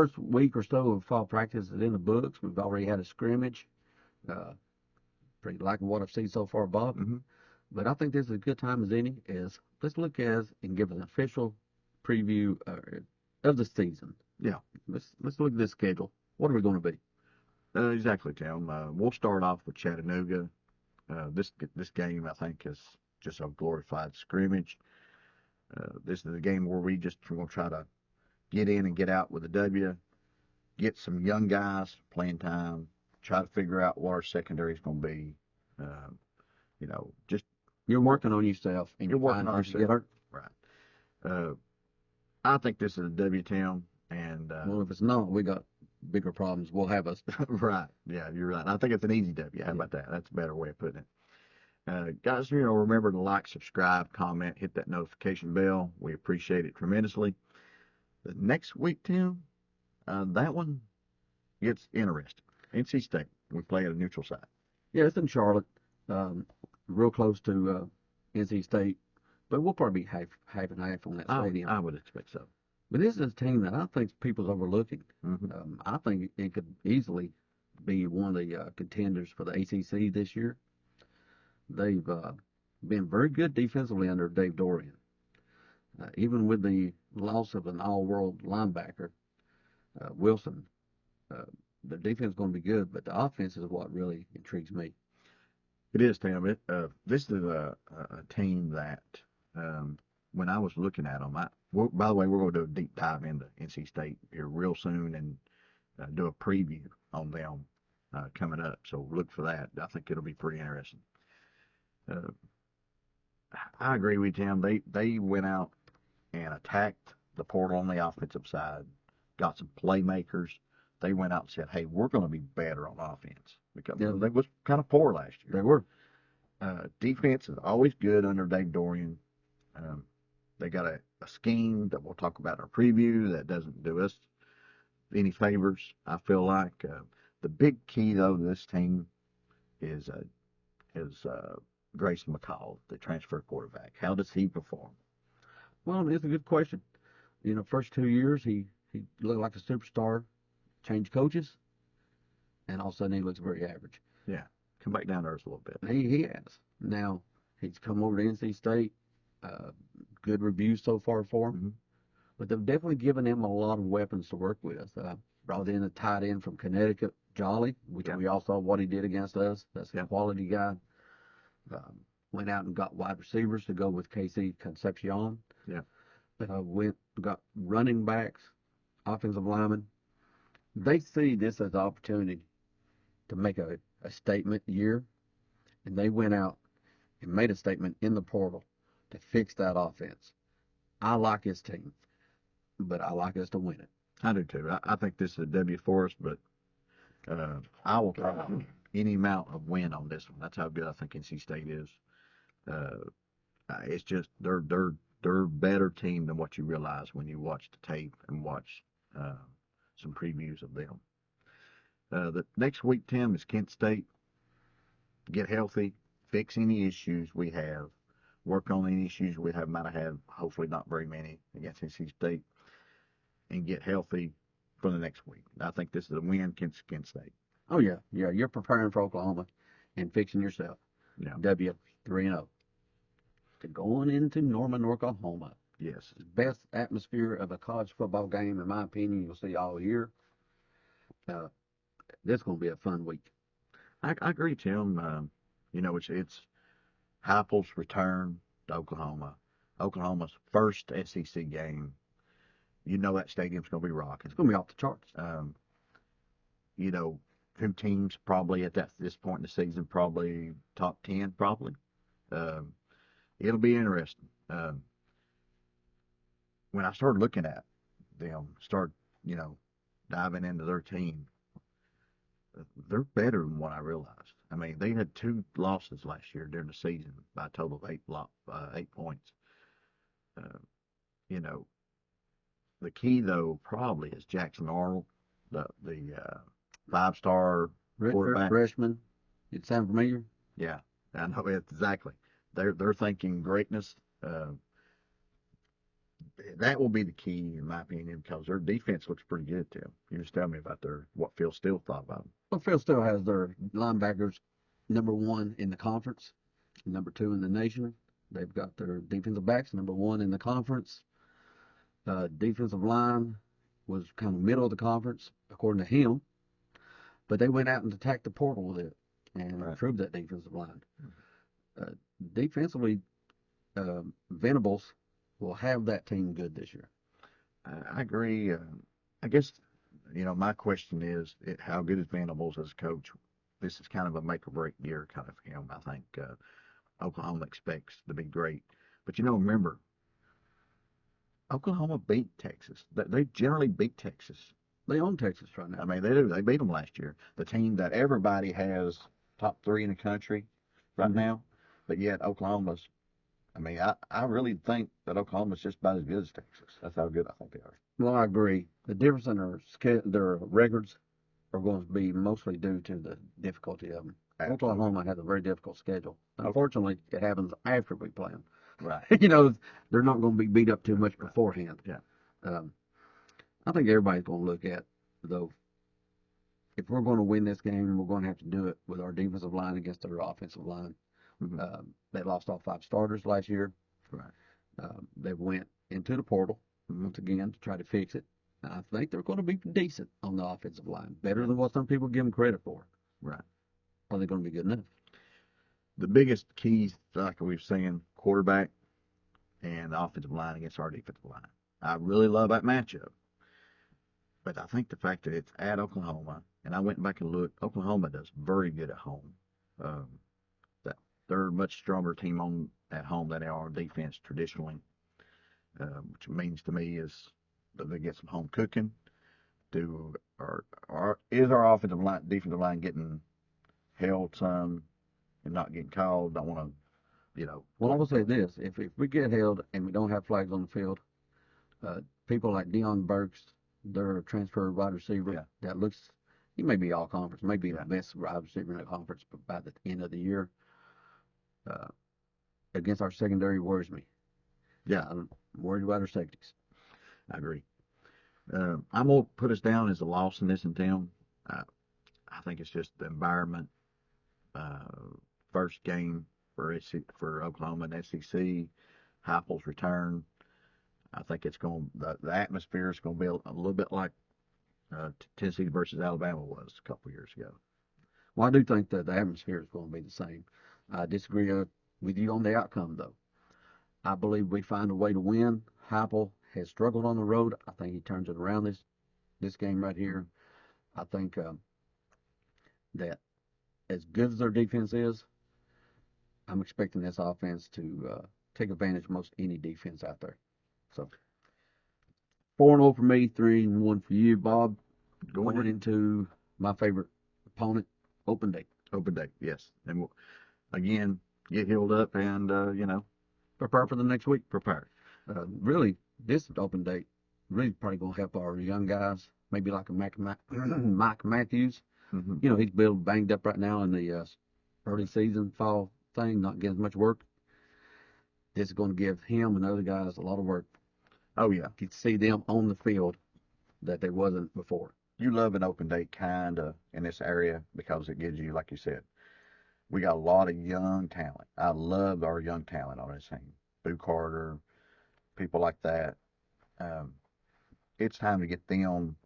first week or so of fall practice is in the books. We've already had a scrimmage. Pretty liking what I've seen so far, Bob. Mm-hmm. But I think this is a good time as any. Let's look at and give an official preview of the season. Yeah. Let's look at this schedule. What are we going to be? Exactly, Tim. We'll start off with Chattanooga. This game, I think, is just a glorified scrimmage. This is a game where we're going to try to get in and get out with a W, get some young guys playing time, try to figure out what our secondary is going to be. Just you're working on yourself, and you're working on yourself. Right. I think this is a W, Tim. And well, if it's not, we got bigger problems. We'll have us. Right. Yeah, you're right. I think it's an easy W. How about that? That's a better way of putting it. Guys, remember to like, subscribe, comment, hit that notification bell. We appreciate it tremendously. The next week, Tim, that one gets interesting. NC State. We play at a neutral site. Yeah, it's in Charlotte, real close to NC State, but we'll probably be half and half on that stadium. I would expect so. But this is a team that I think people's overlooking. Mm-hmm. I think it could easily be one of the contenders for the ACC this year. They've been very good defensively under Dave Dorian. Even with the loss of an all-world linebacker, Wilson, the defense is going to be good, but the offense is what really intrigues me. It is, Tim. This is a team that, when I was looking at them, by the way, we're going to do a deep dive into NC State here real soon and do a preview on them coming up. So look for that. I think it'll be pretty interesting. I agree with you, Tim. They went out and attacked the portal on the offensive side, got some playmakers. They went out and said, hey, we're going to be better on offense because they was kind of poor last year. They were. Defense is always good under Dave Dorian. They got a scheme that we'll talk about in our preview that doesn't do us any favors. I feel like the big key, though, to this team is Grayson McCall, the transfer quarterback. How does he perform? Well, it's a good question. First 2 years, he looked like a superstar, changed coaches, and all of a sudden he looks very average. Yeah, come back down to earth a little bit. He has. Now, he's come over to NC State. Good reviews so far for him. Mm-hmm. But they've definitely given him a lot of weapons to work with. Brought in a tight end from Connecticut, Jolly, which we all saw what he did against us. That's a quality guy. Went out and got wide receivers to go with KC Concepcion. Yeah. Got running backs, offensive linemen. They see this as an opportunity to make a statement year, and they went out and made a statement in the portal to fix that offense. I like his team, but I like us to win it. I do too. I think this is a W for us, but I will take any amount of win on this one. That's how good I think NC State is. It's just they're a better team than what you realize when you watch the tape and watch some previews of them. The next week, Tim, is Kent State. Get healthy, fix any issues we have, work on any issues we might have had, hopefully not very many, against NC State, and get healthy for the next week. I think this is a win against Kent State. Oh, yeah. Yeah, you're preparing for Oklahoma and fixing yourself. Yeah. W 3-0. To going into Norman, Oklahoma. Yes. Best atmosphere of a college football game, in my opinion, you'll see all year. This is going to be a fun week. I agree, Tim. It's Heupel's return to Oklahoma. Oklahoma's first SEC game. That stadium's going to be rocking. It's going to be off the charts. Two teams probably at this point in the season, probably top 10, probably. It'll be interesting. When I started looking at them, diving into their team, they're better than what I realized. I mean, they had 2 losses last year during the season by a total of 8 points. The key, though, probably is Jackson Arnold, the 5-star quarterback. Freshman. It sound familiar? Yeah, I know it exactly. They're thinking greatness. that will be the key, in my opinion, because their defense looks pretty good, Tim. You just tell me about what Phil Steele thought about them. Well, Phil still has their linebackers #1 in the conference, #2 in the nation. They've got their defensive backs #1 in the conference. Defensive line was kind of middle of the conference, according to him. But they went out and attacked the portal with it and improved that defensive line. Defensively, Venables will have that team good this year. I agree. I guess, my question is, how good is Venables as a coach? This is kind of a make or break year kind of for him. I think Oklahoma expects to be great. But, remember, Oklahoma beat Texas. They generally beat Texas. They own Texas right now. I mean, they do. They beat them last year. The team that everybody has top 3 in the country right now, but yet Oklahoma's. I mean, I really think that Oklahoma's just about as good as Texas. That's how good I think they are. Well, I agree. The difference in their records are going to be mostly due to the difficulty of them. Absolutely. Oklahoma has a very difficult schedule. Unfortunately, it happens after we play them. Right. They're not going to be beat up too much beforehand. Yeah. I think everybody's going to look at, though, if we're going to win this game, we're going to have to do it with our defensive line against their offensive line. Mm-hmm. They lost all 5 starters last year. Right. They went into the portal once again to try to fix it. I think they're going to be decent on the offensive line, better than what some people give them credit for. Right. Are they going to be good enough? The biggest keys, like we've seen, quarterback and the offensive line against our defensive line. I really love that matchup. But I think the fact that it's at Oklahoma, and I went back and looked, Oklahoma does very good at home. That they're a much stronger team at home than they are on defense traditionally, which means to me is that they get some home cooking. Is our defensive line getting held some and not getting called? Don't want to, Well, I will say this: if we get held and we don't have flags on the field, people like Deion Burks, they're a transfer wide receiver that looks, he may be all conference, maybe the best wide receiver in the conference, but by the end of the year, against our secondary worries me. Yeah, I'm worried about our safeties. I agree. I'm gonna put us down as a loss in this, and Tim. I think it's just the environment. First game for Oklahoma and SEC, Heupel's return. I think it's the atmosphere is going to be a little bit like Tennessee versus Alabama was a couple years ago. Well, I do think that the atmosphere is going to be the same. I disagree with you on the outcome, though. I believe we find a way to win. Heupel has struggled on the road. I think he turns it around this game right here. I think that as good as their defense is, I'm expecting this offense to take advantage of most any defense out there. So 4-0 for me, 3-1 for you, Bob. Going into my favorite opponent, open date. Open date, yes. And we'll, again, get healed up and, prepare for the next week. Prepare. Really, this open date really probably going to help our young guys, maybe like a Mike Matthews. Mm-hmm. He's banged up right now in the early season fall thing, not getting much work. This is going to give him and other guys a lot of work. Oh, yeah. You can see them on the field that they wasn't before. You love an open date kind of in this area because it gives you, like you said, we got a lot of young talent. I love our young talent on this team. Boo Carter, people like that. It's time to get them.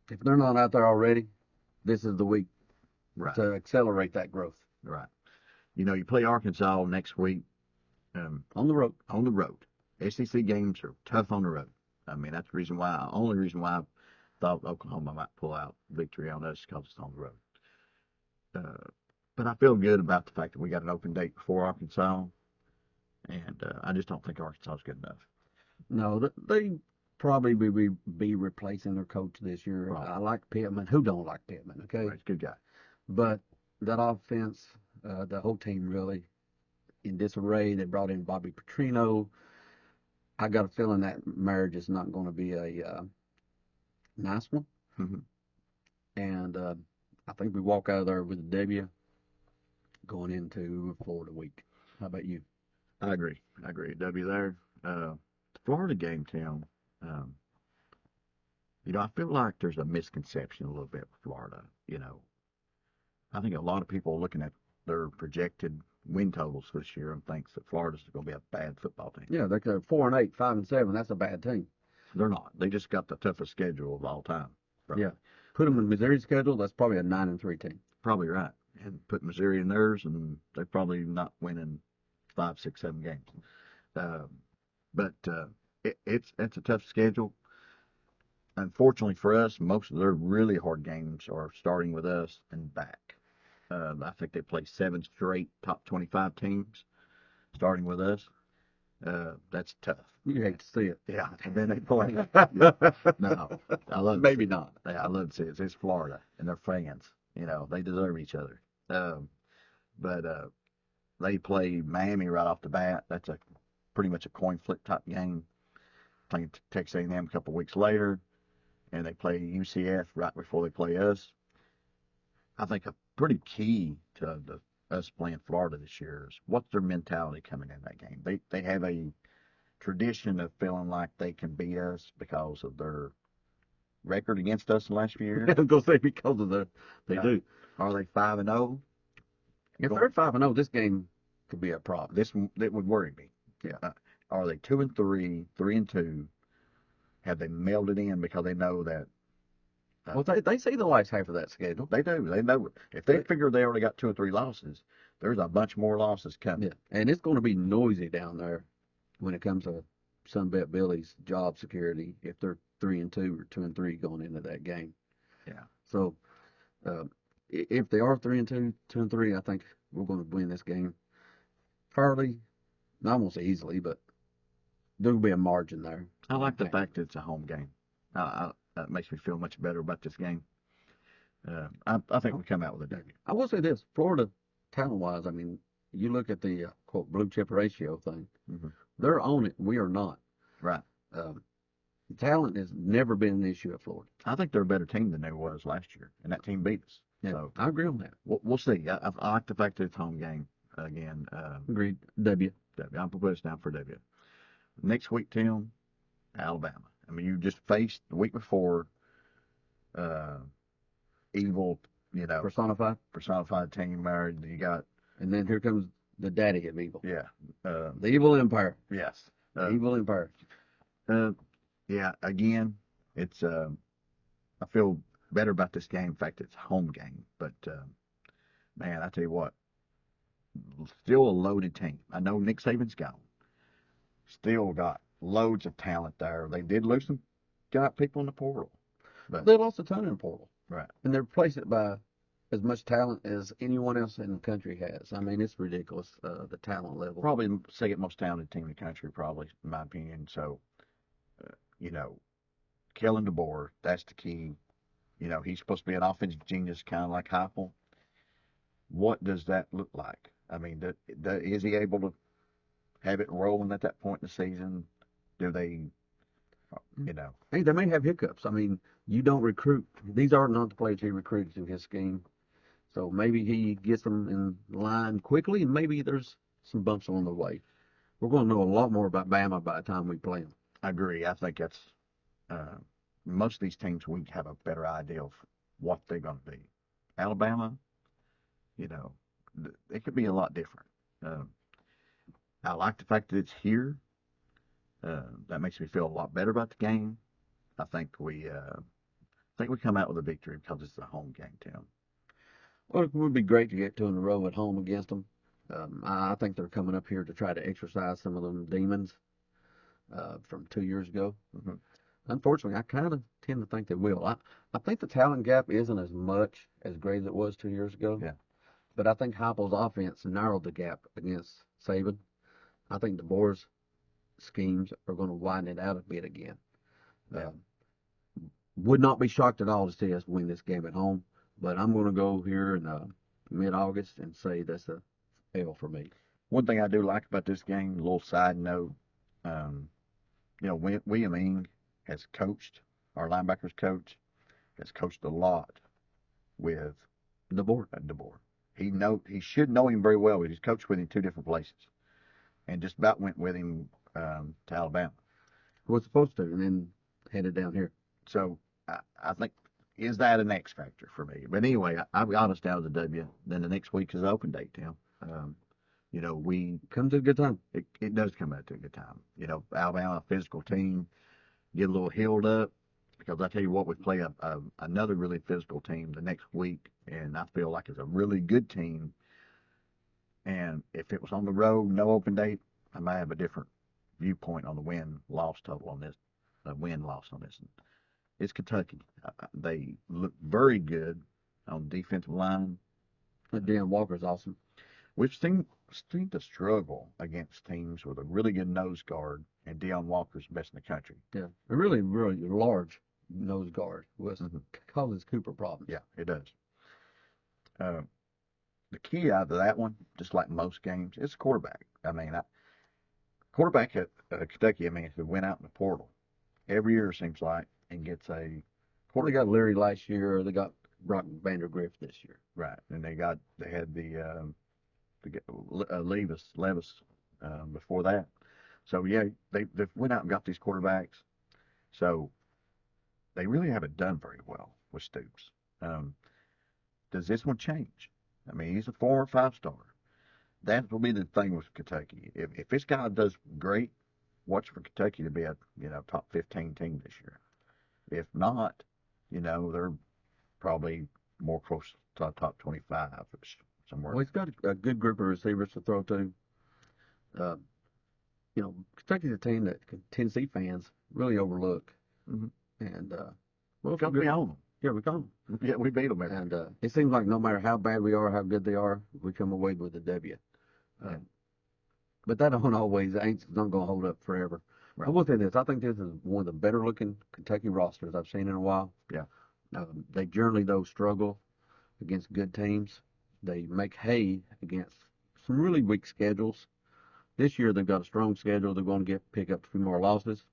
If they're not out there already, this is the week to accelerate that growth. Right. You play Arkansas next week. On the road. On the road. SEC games are tough on the road. I mean, that's the only reason why I thought Oklahoma might pull out victory on us because it's on the road. But I feel good about the fact that we got an open date before Arkansas, and I just don't think Arkansas is good enough. No, they probably be replacing their coach this year. Right. I like Pittman. Who don't like Pittman? Okay, right, he's a good guy. But that offense, the whole team really in disarray. They brought in Bobby Petrino. I got a feeling that marriage is not going to be a nice one. Mm-hmm. And I think we walk out of there with a W going into Florida week. How about you? I agree. W there. The Florida game, Tim, um, I feel like there's a misconception a little bit with Florida. I think a lot of people are looking at their projected win totals this year and thinks that Florida's going to be a bad football team. Yeah, they're 4-8, 5-7. That's a bad team. They're not. They just got the toughest schedule of all time. Probably. Yeah. Put them in Missouri's schedule, that's probably a 9-3 team. Probably right. And put Missouri in theirs, and they're probably not winning 5, 6, 7 games. But it's a tough schedule. Unfortunately for us, most of their really hard games are starting with us and back. I think they play 7 straight top 25 teams, starting with us. That's tough. You hate to see it. Yeah, and then they play. No, I love Maybe not. Yeah, I love to see it. It's Florida, and they're fans. They deserve each other. But they play Miami right off the bat. That's pretty much a coin flip type game. Playing Texas A&M a couple weeks later, and they play UCF right before they play us. I think a pretty key to us playing Florida this year is what's their mentality coming in that game. They have a tradition of feeling like they can beat us because of their record against us in the last few years. I was going to say because of they do. Are they 5-0? If they're 5-0, this game could be a problem. That would worry me. Yeah. Are they 2-3, 3-2? Have they mailed it in because they know that? Well, they see the last half of that schedule. They do. They know it. If they figure they already got 2 or 3 losses, there's a bunch more losses coming. Yeah, and it's going to be noisy down there when it comes to Sunbelt Billy's job security if they're 3-2 or 2-3 going into that game. Yeah. So if they are 3-2, 2-3, I think we're going to win this game fairly. I won't say easily, but there'll be a margin there. I like the fact that it's a home game. That makes me feel much better about this game. I think we come out with a W. I will say this, Florida, talent-wise, I mean, you look at the, quote, blue chip ratio thing. Mm-hmm. They're on it. We are not. Right. Talent has never been an issue at Florida. I think they're a better team than they was last year, and that team beat us. Yeah, so I agree on that. We'll see. I like the fact that it's home game again. Agreed. W. I'm put us down for W. Next week, Tim, Alabama. I mean, you just faced the week before evil, personified team married. You got, and then here comes the daddy of evil. Yeah, the evil empire. Yes, the evil empire. Yeah. Again, it's. I feel better about this game. In fact, it's a home game. But man, I tell you what, still a loaded team. I know Nick Saban's gone. Still got loads of talent there. They did lose some people in the portal. But they lost a ton in the portal. Right. And they replaced it by as much talent as anyone else in the country has. I mean, it's ridiculous, the talent level. Probably the second most talented team in the country, probably, in my opinion. So, Kellen DeBoer, that's the key. He's supposed to be an offensive genius, kind of like Heupel. What does that look like? I mean, is he able to have it rolling at that point in the season? Do they, Hey, they may have hiccups. I mean, you don't recruit. These are not the players he recruited to his scheme. So maybe he gets them in line quickly, and maybe there's some bumps along the way. We're going to know a lot more about Bama by the time we play them. I agree. I think that's most of these teams, we have a better idea of what they're going to be. Alabama, it could be a lot different. I like the fact that it's here. That makes me feel a lot better about the game. I think we come out with a victory because it's a home game, Tim. Well, it would be great to get 2 in a row at home against them. I think they're coming up here to try to exercise some of them demons from 2 years ago. Mm-hmm. Unfortunately, I kind of tend to think they will. I think the talent gap isn't as much as great as it was 2 years ago. Yeah. But I think Heupel's offense narrowed the gap against Saban. I think DeBoer's schemes are going to widen it out a bit again. Yeah. Would not be shocked at all to see us win this game at home, but I'm going to go here in mid-August and say that's a L for me. One thing I do like about this game, a little side note, William Ing has coached, our linebackers coach, has coached a lot with DeBoer. He should know him very well. He's coached with him 2 different places, and just about went with him to Alabama. was supposed to, and then headed down here. So I think, is that an X factor for me? But anyway, I'll be honest, out of the W. Then the next week is open date, Tim. You know, Comes at a good time. it does come out to a good time. You know, Alabama, physical team, get a little healed up. Because I tell you what, we play another really physical team the next week, and I feel like it's a really good team. And if it was on the road, no open date, I might have a different viewpoint on the win-loss total on this, win-loss on this. It's Kentucky. They look very good on the defensive line. Dan Walker's awesome. We've seemed to struggle against teams with a really good nose guard, and Deion Walker's best in the country. Yeah, a really, really large nose guard causes Cooper problems. Yeah, it does. The key out of that one, just like most games, is quarterback. I mean, quarterback at Kentucky, I mean, who went out in the portal every year, seems like, and gets a They got Leary last year. They got Brock Vandergriff this year. right, and they had the Levis before that. So yeah, they went out and got these quarterbacks. So they really haven't done very well with Stoops. Does this one change? I mean, he's a 4 or 5 star. That will be the thing with Kentucky. If this guy does great, watch for Kentucky to be a top 15 team this year. If not, they're probably more close to top 25 somewhere. Well, he's got a good group of receivers to throw to. Kentucky's a team that Tennessee fans really overlook. Mm-hmm. And well, because we own them. Yeah, we own them. Yeah, we beat them. And it seems like no matter how bad we are, how good they are, we come away with a W. But that don't always ain't not gonna hold up forever. Right. I will say this: I think this is one of the better looking Kentucky rosters I've seen in a while. Yeah. They generally though struggle against good teams. They make hay against some really weak schedules. This year they've got a strong schedule. They're going to pick up a few more losses.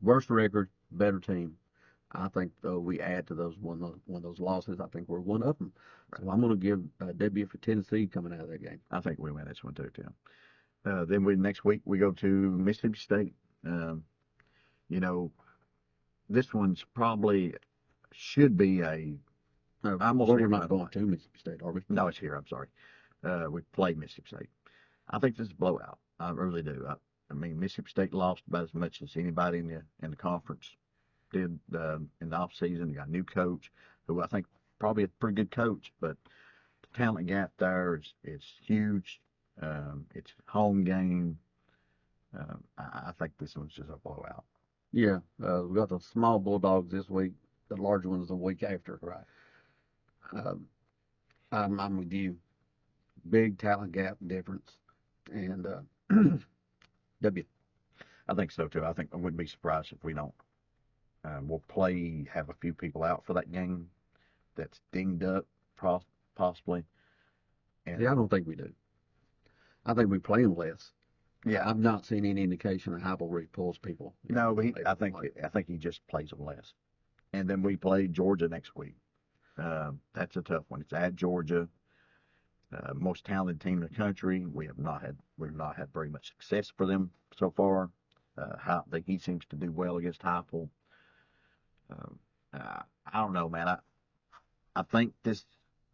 Worst record, better team. I think though we add to those one of those losses. I think we're one of them. Right. So I'm going to give a W for Tennessee coming out of that game. I think we win this one too, Tim. Then next week we go to Mississippi State. This one's probably should be a. We're not going to Mississippi State, are we? No, it's here. I'm sorry. We played Mississippi State. I think this is a blowout. I really do. I mean, Mississippi State lost about as much as anybody in the conference did in the off season. They got a new coach, who I think probably a pretty good coach, but the talent gap there is huge. It's home game. I think this one's just a blowout. Yeah, we got the small Bulldogs this week. The large ones the week after. Right. I'm with you. Big talent gap difference, and W. I think so too. I think I wouldn't be surprised if we don't. We'll have a few people out for that game that's dinged up, possibly. And I don't think we do. I think we play them less. Yeah, I've not seen any indication that Heupel pulls people. No, but I think he just plays them less. And then we play Georgia next week. That's a tough one. It's at Georgia, most talented team in the country. We've not had very much success for them so far. I think he seems to do well against Heupel. I don't know, man. I think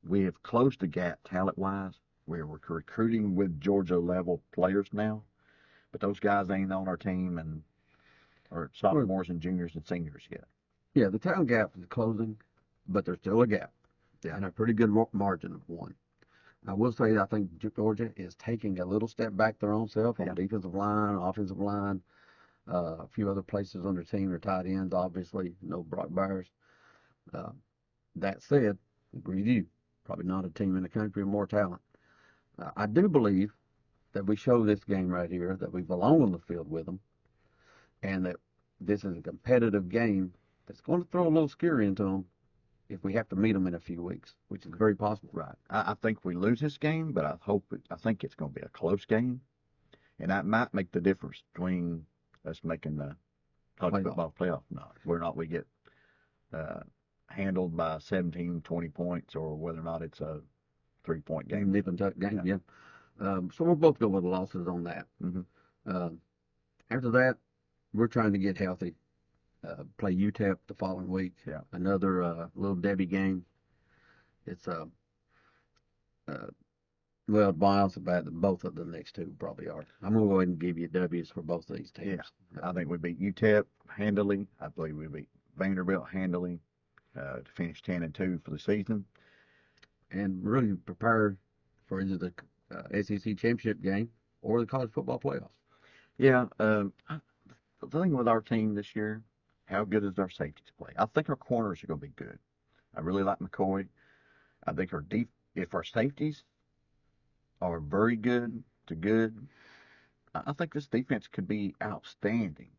we have closed the gap talent-wise. We're recruiting with Georgia level players now, but those guys ain't on our team or sophomores and juniors and seniors yet. Yeah, the talent gap is closing, but there's still a gap. Yeah. And a pretty good margin of one. I will say I think Georgia is taking a little step back their own self on defensive line, offensive line, a few other places on their team. Their tight ends, obviously, no Brock Byers. That said, agree with you, probably not a team in the country with more talent. I do believe that we show this game right here that we belong on the field with them, and that this is a competitive game that's going to throw a little scare into them if we have to meet them in a few weeks, which is very possible. Right. I think we lose this game, but I think it's going to be a close game, and that might make the difference between us making the college football playoff or not. Whether or not we get handled by 17, 20 points, or whether or not it's a 3-point game. Nip and tuck game, yeah. So we'll both go with the losses on that. Mm-hmm. After that, we're trying to get healthy. Play UTEP the following week. Yeah. Another little Debbie game. It's well, to be honest about it, both of the next two probably are. I'm gonna go ahead and give you W's for both of these teams. I think we beat UTEP handily. I believe we beat Vanderbilt handily to finish 10-2 for the season. And really prepare for either the SEC championship game or the college football playoffs. Yeah, the thing with our team this year, how good is our safeties play? I think our corners are going to be good. I really like McCoy. I think if our safeties are very good to good, I think this defense could be outstanding.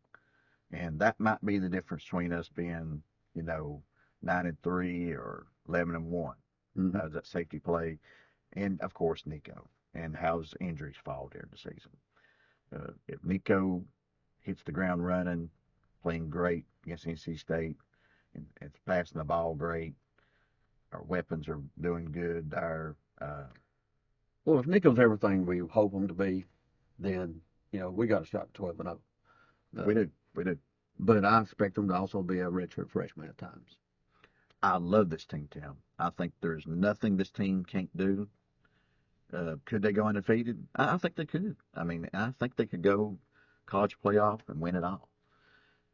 And that might be the difference between us being, 9-3 or 11-1. Mm-hmm. That safety play. And, of course, Nico. And how his injuries fall during the season. If Nico hits the ground running, playing great against NC State, and it's passing the ball great, our weapons are doing good. Well, if Nico's everything we hope him to be, then we got a shot at 12-0. We do. But I expect him to also be a redshirt freshman at times. I love this team, Tim. I think there's nothing this team can't do. Could they go undefeated? I think they could. I mean, I think they could go college playoff and win it all.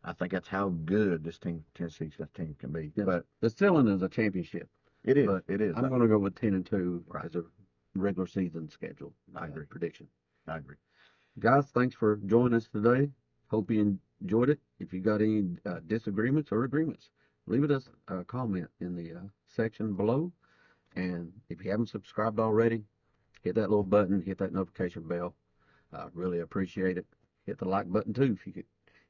I think that's how good this Tennessee team can be. Yeah, but the ceiling is a championship. It is. But it is. I'm going to go with 10-2 Right. as a regular season schedule. I agree. Prediction. I agree. Guys, thanks for joining us today. Hope you enjoyed it. If you got any disagreements or agreements, leave us a comment in the section below. And if you haven't subscribed already, hit that little button, hit that notification bell. Really appreciate it. Hit the like button too, if you could,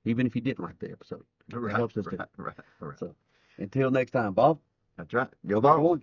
even if you didn't like the episode. It helps us too. Right. So until next time, Bob. That's right. Go Vols.